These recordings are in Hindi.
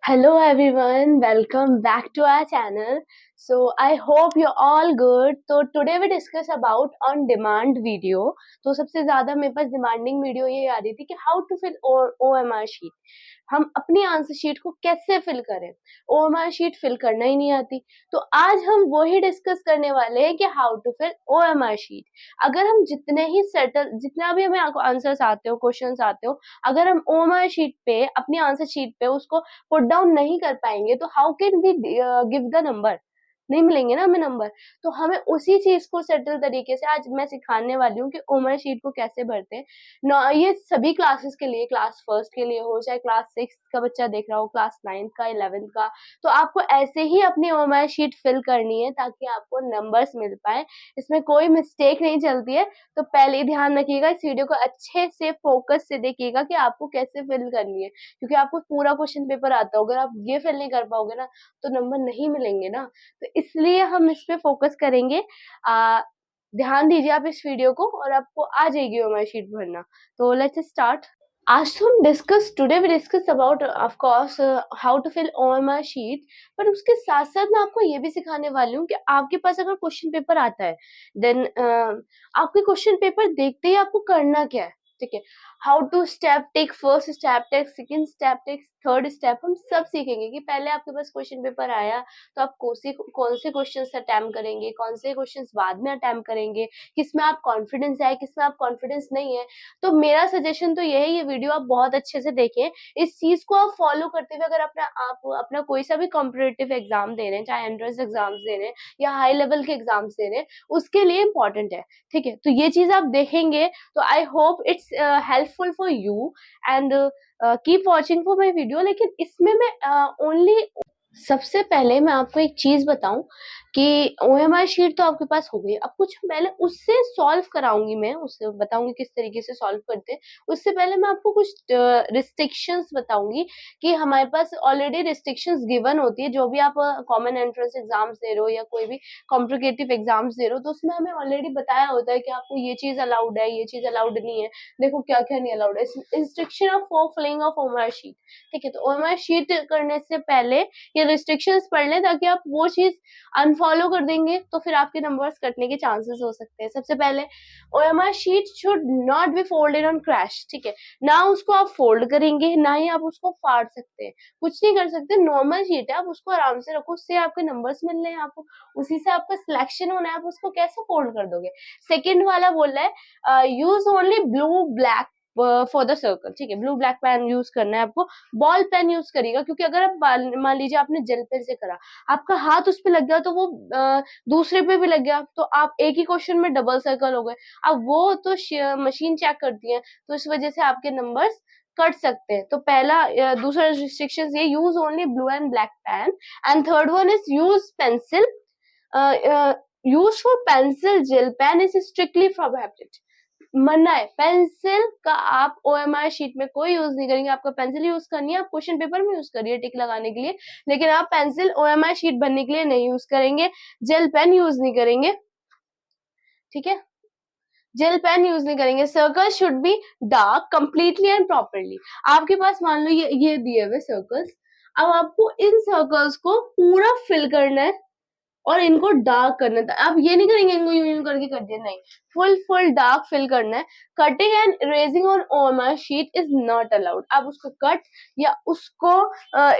Hello everyone, welcome back to our channel. So I hope you're all good. तो today we discuss about on demand video. तो सबसे ज़्यादा मेरे पास demanding video ये आ रही थी कि how to fill OMR sheet. हम अपनी आंसर शीट को कैसे फिल करें, OMR शीट फिल करना ही नहीं आती। तो आज हम वही डिस्कस करने वाले हैं कि how to fill OMR sheet. अगर हम जितना भी हमें आंसर्स आते हो, क्वेश्चंस आते हो, अगर हम OMR शीट पे अपनी आंसर शीट पे उसको पुट डाउन नहीं कर पाएंगे तो how can we give the number, नहीं मिलेंगे ना हमें नंबर। तो हमें उसी चीज को सेटल तरीके से आज मैं सिखाने वाली हूँ कि ओमर शीट को कैसे भरते हैं। ये सभी क्लासेस के लिए, क्लास फर्स्ट के लिए हो, चाहे क्लास सिक्स का बच्चा देख रहा हो, क्लास नाइन्थ का, 11th का, तो आपको ऐसे ही अपनी ओमर शीट फिल करनी है ताकि आपको नंबर्स मिल पाए। इसमें कोई मिस्टेक नहीं चलती है। तो पहले ही ध्यान रखिएगा, इस वीडियो को अच्छे से फोकस से देखिएगा कि आपको कैसे फिल करनी है, क्योंकि आपको पूरा क्वेश्चन पेपर आता हो, अगर आप ये फिल नहीं कर पाओगे ना तो नंबर नहीं मिलेंगे ना। तो इसलिए हम इस पे फोकस करेंगे। ध्यान दीजिए आप इस वीडियो को और आपको आ जाएगी ओमर शीट भरना। तो लेट्स स्टार्ट। आज तो हम today we discuss about of course how to fill OMR sheet. पर उसके साथ साथ मैं आपको ये भी सिखाने वाली हूँ कि आपके पास अगर क्वेश्चन पेपर आता है, देन आपके क्वेश्चन पेपर देखते ही आपको करना क्या है, ठीक है। How to step take, first step take, second step take, third step, हम सब सीखेंगे कि पहले आपके पास क्वेश्चन पेपर आया तो आप कौन से क्वेश्चन अटेम्प्ट करेंगे, कौन से क्वेश्चन बाद में अटेम्प्ट करेंगे, किसमें आप कॉन्फिडेंस है, किसमें आप कॉन्फिडेंस नहीं है। तो मेरा सजेशन तो ये है, ये वीडियो आप बहुत अच्छे से देखें। इस चीज को आप फॉलो करते हुए अगर आप अपना कोई सा भी कॉम्पिटेटिव एग्जाम दे रहे हैं, चाहे एंट्रेंस एग्जाम्स दे रहे हैं या हाई लेवल के एग्जाम्स दे रहे हैं, उसके लिए इम्पोर्टेंट है, ठीक है। तो ये चीज आप देखेंगे तो I hope it's helpful for you and keep watching for my video. लेकिन इसमें मैं ओनली सबसे पहले मैं आपको एक चीज बताऊं कि ओएमआर शीट तो आपके पास हो गई, अब कुछ पहले उससे सॉल्व कराऊंगी, मैं उससे बताऊंगी किस तरीके से सॉल्व करते हैं। उससे पहले मैं आपको कुछ रिस्ट्रिक्शंस बताऊंगी कि हमारे पास ऑलरेडी रिस्ट्रिक्शंस गिवन होती है। जो भी आप कॉमन एंट्रेंस एग्जाम्स दे रहे हो या कोई भी कॉम्प्लिकेटिव एग्जाम्स दे रहे हो, तो उसमें हमें ऑलरेडी बताया होता है कि आपको ये चीज अलाउड है, ये चीज अलाउड नहीं है। देखो क्या क्या नहीं अलाउड है, instruction of for filling of OMR sheet, ठीक है। तो ओएमआर शीट करने से पहले ये रिस्ट्रिक्शंस पढ़ लें, ताकि आप वो चीज अनफॉलो कर देंगे तो फिर आपके नंबर्स कटने के चांसेस हो सकते हैं। सबसे पहले OMR sheet should not be folded on crash, ठीक है। ना उसको आप फोल्ड करेंगे, ना ही आप उसको फाड़ सकते हैं, कुछ नहीं कर सकते। नॉर्मल शीट है, आप उसको आराम से रखो, उससे आपके नंबर्स मिल रहे हैं, आपको उसी से आपका सिलेक्शन होना है, आप उसको कैसे फोल्ड कर दोगे। सेकेंड वाला बोल रहा है use only blue black for the circle, ठीक है। ब्लू ब्लैक पेन यूज करना है आपको, बॉल पेन यूज करिएगा, क्योंकि अगर आप मान लीजिए आपने जेल पेन से करा, आपका हाथ उस पर लग गया तो वो दूसरे पे भी लग गया, तो आप एक ही क्वेश्चन में डबल सर्कल हो गए। अब वो तो मशीन चेक करती है, तो इस वजह से आपके नंबर्स कट सकते हैं। तो दूसरा रिस्ट्रिक्शन ये, use only blue and black pen. And third one is use pencil, use for pencil gel pen is strictly prohibited, मना है। पेंसिल का आप ओएमआर शीट में कोई यूज नहीं करेंगे। आपको पेंसिल यूज करनी है, आप क्वेश्चन पेपर में यूज करिए टिक लगाने के लिए, लेकिन आप पेंसिल ओएमआर शीट भरने के लिए नहीं यूज करेंगे। जेल पेन यूज नहीं करेंगे, ठीक है। जेल पेन यूज नहीं करेंगे। Circle should be dark completely and properly. आपके पास मान लो ये दिए हुए सर्कल्स, अब आपको इन सर्कल्स को पूरा फिल करना है और इनको डार्क करना था। आप ये नहीं करेंगे इनको यूं यूं करके कर दिया, नहीं, फुल डार्क फिल करना है। Cutting and erasing on OMR sheet is not allowed. आप उसको कट या उसको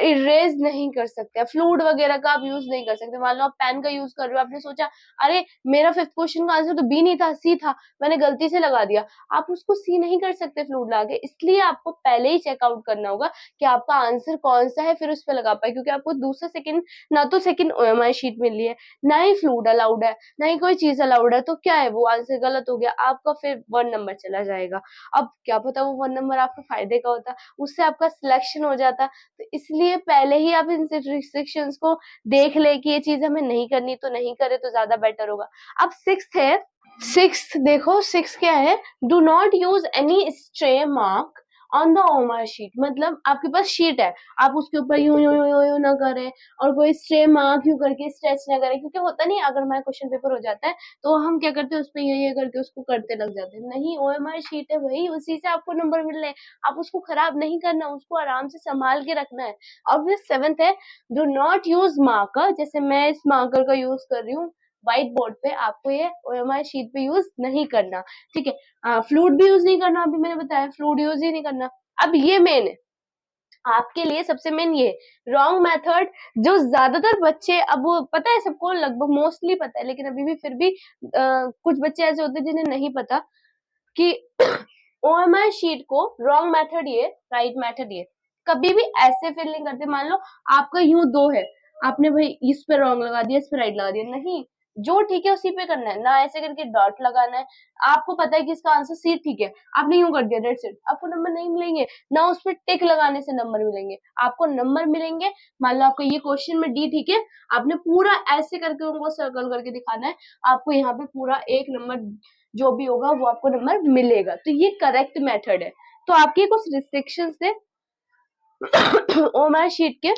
इरेज नहीं कर सकते, फ्लूइड वगैरह का आप यूज नहीं कर सकते। मान लो आप पेन का यूज कर रहे हो, आपने सोचा अरे मेरा फिफ्थ क्वेश्चन का आंसर तो बी नहीं था, सी था, मैंने गलती से लगा दिया, आप उसको सी नहीं कर सकते फ्लूइड लगा के। इसलिए आपको पहले ही चेकआउट करना होगा कि आपका आंसर कौन सा है, फिर उस पर लगा पाए, क्योंकि आपको दूसरा सेकंड, ना तो सेकंड ओएमआर शीट मिल रही है, ना ही फ्लूइड अलाउड है, ना ही कोई चीज अलाउड है, तो क्या है, वो आंसर गलत हो गया आपका, फिर 1 नंबर चला जाएगा। अब क्या पता वो 1 नंबर आपके फायदे का होता, उससे आपका सिलेक्शन हो जाता। तो इसलिए पहले ही आप इन रिस्ट्रिक्शंस को देख ले कि ये चीज हमें नहीं करनी, तो नहीं करे तो ज्यादा बेटर होगा। अब सिक्स्थ है, सिक्स्थ देखो, सिक्स क्या है, do not use any stray mark on the OMR sheet, मतलब आपके पास शीट है, आप उसके ऊपर यूं यूं यूं यूं ना करें और कोई स्ट्रे मार्क यूं करके स्ट्रेच ना करें, क्योंकि होता नहीं अगर हमारा क्वेश्चन पेपर हो जाता है तो हम क्या करते हैं उस पर ये करके उसको करते लग जाते हैं। नहीं, ओएमआर शीट है वही, उसी से आपको नंबर मिल रहे हैं, आप उसको खराब नहीं करना, उसको आराम से संभाल के रखना है। और फिर सेवेंथ है, डू नॉट यूज मार्कर, जैसे मैं इस मार्कर का यूज कर रही हूँ व्हाइट बोर्ड पे, आपको ये ओएमआर शीट पे यूज नहीं करना, ठीक है। फ्लूट भी यूज नहीं करना, अभी मैंने बताया फ्लूट यूज ही नहीं करना। अब ये मेन है आपके लिए, सबसे मेन ये रॉन्ग मेथड, जो ज्यादातर बच्चे, अब वो पता है सबको, लगभग मोस्टली पता है, लेकिन अभी भी फिर भी कुछ बच्चे ऐसे होते हैं जिन्हें नहीं पता कि ओएमआर शीट को रॉन्ग मेथड ये, राइट मेथड ये, कभी भी ऐसे फिल नहीं करते। मान लो आपका यूं दो है, आपने भाई इस पे रॉन्ग लगा दिया, इस पे राइट लगा दिया, नहीं, जो ठीक है उसी पे करना है, ना ऐसे करके डॉट लगाना है। आपको पता है कि इसका आंसर सी ठीक है, आपने यूं कर दिया, दैट्स इट, आपको नंबर नहीं मिलेंगे, ना उस पर टिक लगाने से नंबर मिलेंगे, आपको नंबर मिलेंगे। मान लो आपको ये क्वेश्चन में डी ठीक है, आपने पूरा ऐसे करके उनको सर्कल करके दिखाना है, आपको यहाँ पे पूरा एक नंबर जो भी होगा वो आपको नंबर मिलेगा, तो ये करेक्ट मेथड है। तो आपके कुछ रिस्ट्रिक्शंस थे ओएमआर शीट के,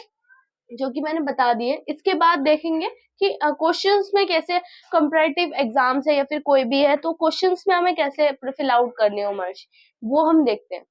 जो कि मैंने बता दिए। इसके बाद देखेंगे कि क्वेश्चंस में कैसे, कंपैरेटिव एग्जाम्स है या फिर कोई भी है तो क्वेश्चंस में हमें कैसे फिल आउट करने हो ओएमआर, वो हम देखते हैं।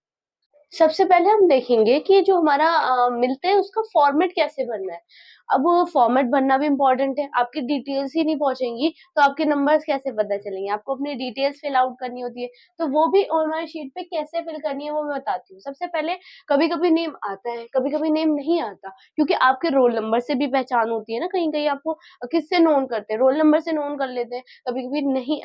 सबसे पहले हम देखेंगे कि जो हमारा मिलते हैं उसका फॉर्मेट कैसे भरना है। अब फॉर्मेट भरना भी इम्पोर्टेंट है, आपकी डिटेल्स ही नहीं पहुंचेंगी तो आपके नंबर्स कैसे पता चलेंगे, आपको अपनी डिटेल्स फिल आउट करनी होती है, तो वो भी ओएमआर शीट पे कैसे फिल करनी है वो मैं बताती हूँ। सबसे पहले, कभी कभी नेम आता है, कभी कभी नेम नहीं आता, क्योंकि आपके रोल नंबर से भी पहचान होती है ना, कहीं कहीं आपको किससे नोन करते हैं, रोल नंबर से नोन कर लेते हैं, कभी कभी नहीं,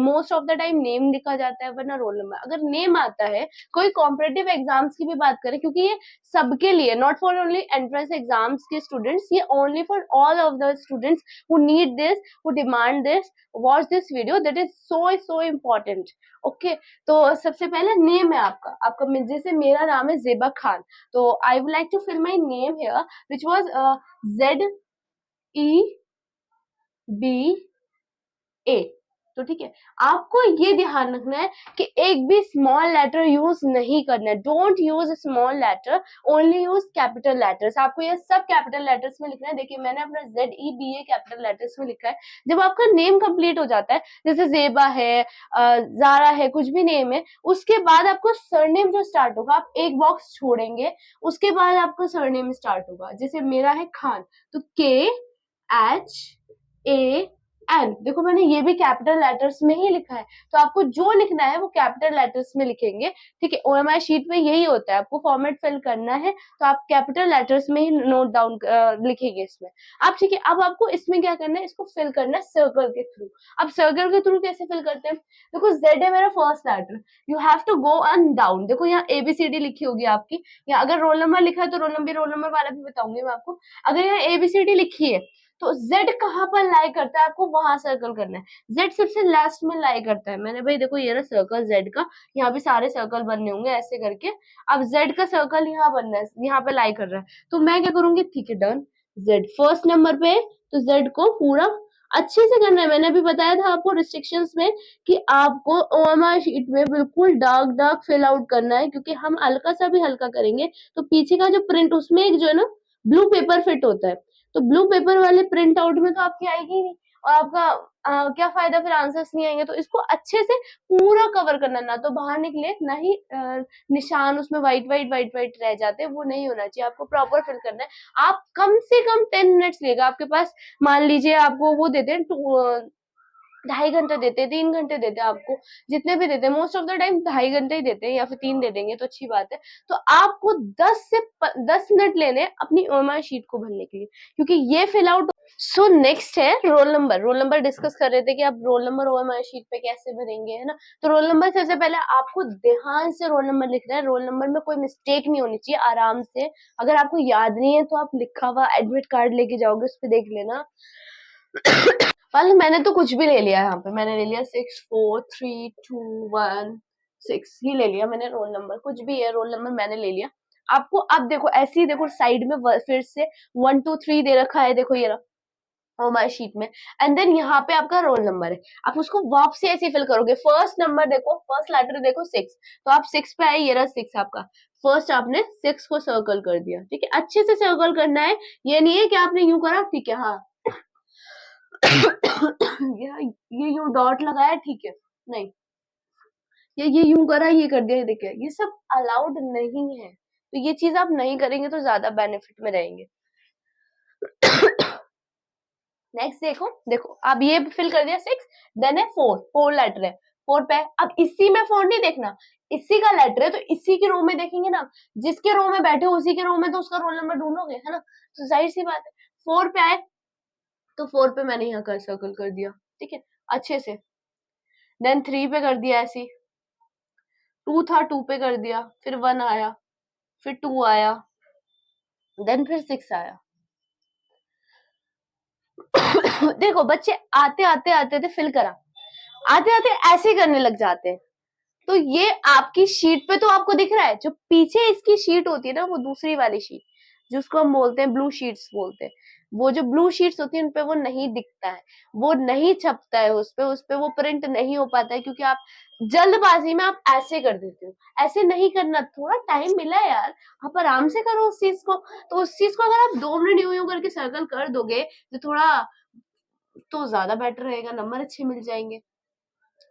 most of the time name लिखा जाता है वरना रोल नंबर। अगर नेम आता है, कोई कॉम्पिटेटिव एग्जाम्स की भी बात करें, क्योंकि ये सबके लिए, not for only entrance exams के स्टूडेंट्स, ये only for all of the students who need this, who demand this, watch this video, that is so important. Okay, तो सबसे पहले नेम है आपका, जैसे मेरा नाम है जेबा खान, तो I would like to fill my name here which was ZEBA, तो ठीक है, आपको ये ध्यान रखना है कि एक भी स्मॉल लेटर यूज नहीं करना है, don't use small letter, only use capital letters. आपको ये सब कैपिटल लेटर्स में लिखना है। देखिए मैंने अपना ZEBA कैपिटल लेटर्स में लिखा है। जब आपका नेम कंप्लीट हो जाता है, जैसे जेबा है, जारा है, कुछ भी नेम है, उसके बाद आपको सरनेम जो स्टार्ट होगा, आप एक बॉक्स छोड़ेंगे, उसके बाद आपका सरनेम स्टार्ट होगा। जैसे मेरा है खान, तो KHAN, देखो मैंने ये भी कैपिटल लेटर्स में ही लिखा है, तो आपको जो लिखना है वो कैपिटल लेटर्स में लिखेंगे, ठीक है। ओएमआर शीट में यही होता है, आपको फॉर्मेट फिल करना है तो आप कैपिटल लेटर्स में ही नोट डाउन लिखेंगे इसमें। अब ठीक है, अब आपको इसमें क्या करना है, इसको फिल करना है सर्कल के थ्रू। अब सर्कल के थ्रू कैसे फिल करते हैं, देखो Z है मेरा first letter, you have to go on down, देखो यहाँ ABCD लिखी होगी आपकी, या अगर रोल नंबर लिखा है तो रोल नंबर वाला भी बताऊंगी मैं आपको। अगर यहाँ ABCD लिखी है तो Z कहाँ पर लाई करता है, आपको वहां सर्कल करना है। Z सबसे लास्ट में लाई करता है, मैंने भाई देखो ये रहा सर्कल Z का, यहाँ भी सारे सर्कल बनने होंगे ऐसे करके। अब Z का सर्कल यहाँ बनना है, यहाँ पे लाई कर रहा है, तो मैं क्या करूंगी, ठीक है डन, Z फर्स्ट नंबर पे, तो Z को पूरा अच्छे से करना है। मैंने अभी बताया था आपको रिस्ट्रिक्शंस में कि आपको ओएमआर शीट में बिल्कुल डार्क डार्क फिल आउट करना है, क्योंकि हम हल्का सा भी हल्का करेंगे तो पीछे का जो प्रिंट, उसमें एक जो है ना ब्लू पेपर फिट होता है, तो ब्लू पेपर वाले प्रिंट आउट में तो आपकी आएगी ही नहीं, और आपका क्या फायदा, फिर आंसर्स नहीं आएंगे। तो इसको अच्छे से पूरा कवर करना, ना तो बाहर निकले, ना ही निशान उसमें व्हाइट रह जाते, वो नहीं होना चाहिए, आपको प्रॉपर फिल करना है। आप कम से कम 10 मिनट्स लेगा आपके पास, मान लीजिए आपको वो देते हैं 2.5 घंटे देते हैं, 3 घंटे देते हैं, आपको जितने भी देते हैं, मोस्ट ऑफ द टाइम 2.5 घंटे ही देते हैं, या फिर 3 दे देंगे तो अच्छी बात है। तो आपको 10 मिनट लेने अपनी ओएमआर शीट को भरने के लिए, क्योंकि ये फिल आउट। सो नेक्स्ट है रोल नंबर डिस्कस कर रहे थे कि आप रोल नंबर ओएमआर शीट पे कैसे भरेंगे, है ना। तो रोल नंबर सबसे पहले आपको ध्यान से रोल नंबर लिखना है, रोल नंबर में कोई मिस्टेक नहीं होनी चाहिए, आराम से। अगर आपको याद नहीं है तो आप लिखा हुआ एडमिट कार्ड लेके जाओगे, उस पर देख लेना। मैंने तो कुछ भी ले लिया, यहाँ पे मैंने ले लिया 64321 6 ही ले लिया मैंने, रोल नंबर कुछ भी है, रोल नंबर मैंने ले लिया। आपको अब देखो ऐसे ही, देखो साइड में फिर से 1 2 3 दे रखा है, देखो ये रहा, हमारी शीट में, एंड देन यहाँ पे आपका रोल नंबर है, आप उसको वापसी ऐसे फिल करोगे। फर्स्ट नंबर देखो, फर्स्ट लेटर देखो 6, तो आप 6 पे आए, ये रहा 6 आपका। फर्स्ट आपने 6 को सर्कल कर दिया, ठीक है, अच्छे से सर्कल करना है, ये नहीं है कि आपने यूं करा, ठीक है, हाँ ये यूं डॉट लगाया, ठीक है, नहीं, ये यूं करा, ये कर दिया, ये देखिए, ये सब अलाउड नहीं है, तो ये चीज आप नहीं करेंगे तो ज्यादा बेनिफिट में रहेंगे। नेक्स्ट देखो, देखो अब ये फिल कर दिया 6, देन है 4, 4 लेटर है, 4 पे अब इसी में 4 नहीं देखना, इसी का लेटर है तो इसी के रो में देखेंगे ना, जिसके रो में बैठे हो उसी के रो में तो उसका रोल नंबर ढूंढोगे, है ना, तो जाहिर सी बात है 4 पे आए, तो 4 पे मैंने यहाँ कर सर्कल कर दिया, ठीक है, अच्छे से। देन 3 पे कर दिया ऐसी, 2 था, 2 पे कर दिया, फिर 1 आया, फिर 2 आया, देन फिर 6 आया। देखो बच्चे आते आते आते थे फिल करा, आते आते ऐसे करने लग जाते हैं, तो ये आपकी शीट पे तो आपको दिख रहा है, जो पीछे इसकी शीट होती है ना, वो दूसरी वाली शीट, जिसको हम बोलते हैं ब्लू शीट्स बोलते हैं, वो जो ब्लू शीट्स होती है उनपे वो नहीं दिखता है, वो नहीं छपता है, उस पे वो प्रिंट नहीं हो पाता है, क्योंकि आप जल्दबाजी में आप ऐसे कर देते हो। ऐसे नहीं करना, थोड़ा टाइम मिला है यार, आप आराम से करो उस चीज को, तो उस चीज को अगर आप 2 मिनट यूं करके सर्कल कर दोगे तो थोड़ा, तो ज्यादा बेटर रहेगा, नंबर अच्छे मिल जाएंगे।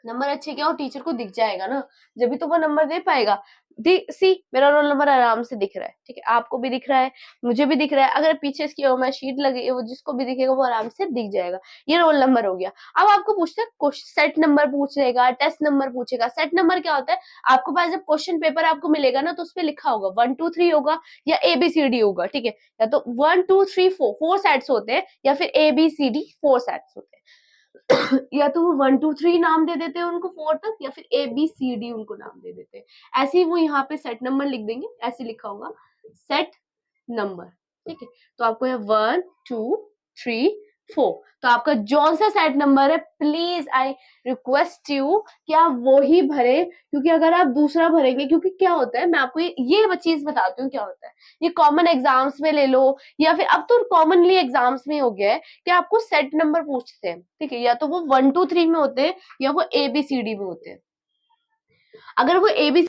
नंबर अच्छे क्या, हो टीचर को दिख जाएगा ना, जब भी तो वो नंबर दे पाएगा। सी मेरा रोल नंबर आराम से दिख रहा है, ठीक है, आपको भी दिख रहा है, मुझे भी दिख रहा है, अगर पीछे इसकी मैं शीट लगी, वो जिसको भी दिखेगा वो आराम से दिख जाएगा, ये रोल नंबर हो गया। अब आपको पूछते हैं सेट नंबर पूछेगा, टेस्ट नंबर पूछेगा। सेट नंबर क्या होता है, आपको पास जब क्वेश्चन पेपर आपको मिलेगा ना, तो उसपे लिखा होगा 1 2 3 होगा, या ABCD होगा, ठीक है, या तो 1 2 3 4 4 सेट्स होते हैं, या फिर ABCD 4 सेट्स होते हैं। या तो वो 1 2 3 नाम दे देते हैं उनको 4 तक, या फिर ABCD उनको नाम दे देते हैं। ऐसे ही वो यहाँ पे सेट नंबर लिख देंगे, ऐसे लिखा होगा सेट नंबर, ठीक है, तो आपको ये 1 2 3 4, तो आपका जौन सा सेट नंबर है, प्लीज आई रिक्वेस्ट यू कि आप वो ही भरे, क्योंकि अगर आप दूसरा भरेंगे, क्योंकि क्या होता है, मैं आपको ये चीज बताती हूँ क्या होता है, ये कॉमन एग्जाम्स में ले लो, या फिर अब तो कॉमनली एग्जाम्स में हो गया है कि आपको सेट नंबर पूछते हैं, ठीक है, या तो वो 1 2 3 में होते हैं, या वो ABCD में होते हैं। अगर वो ABC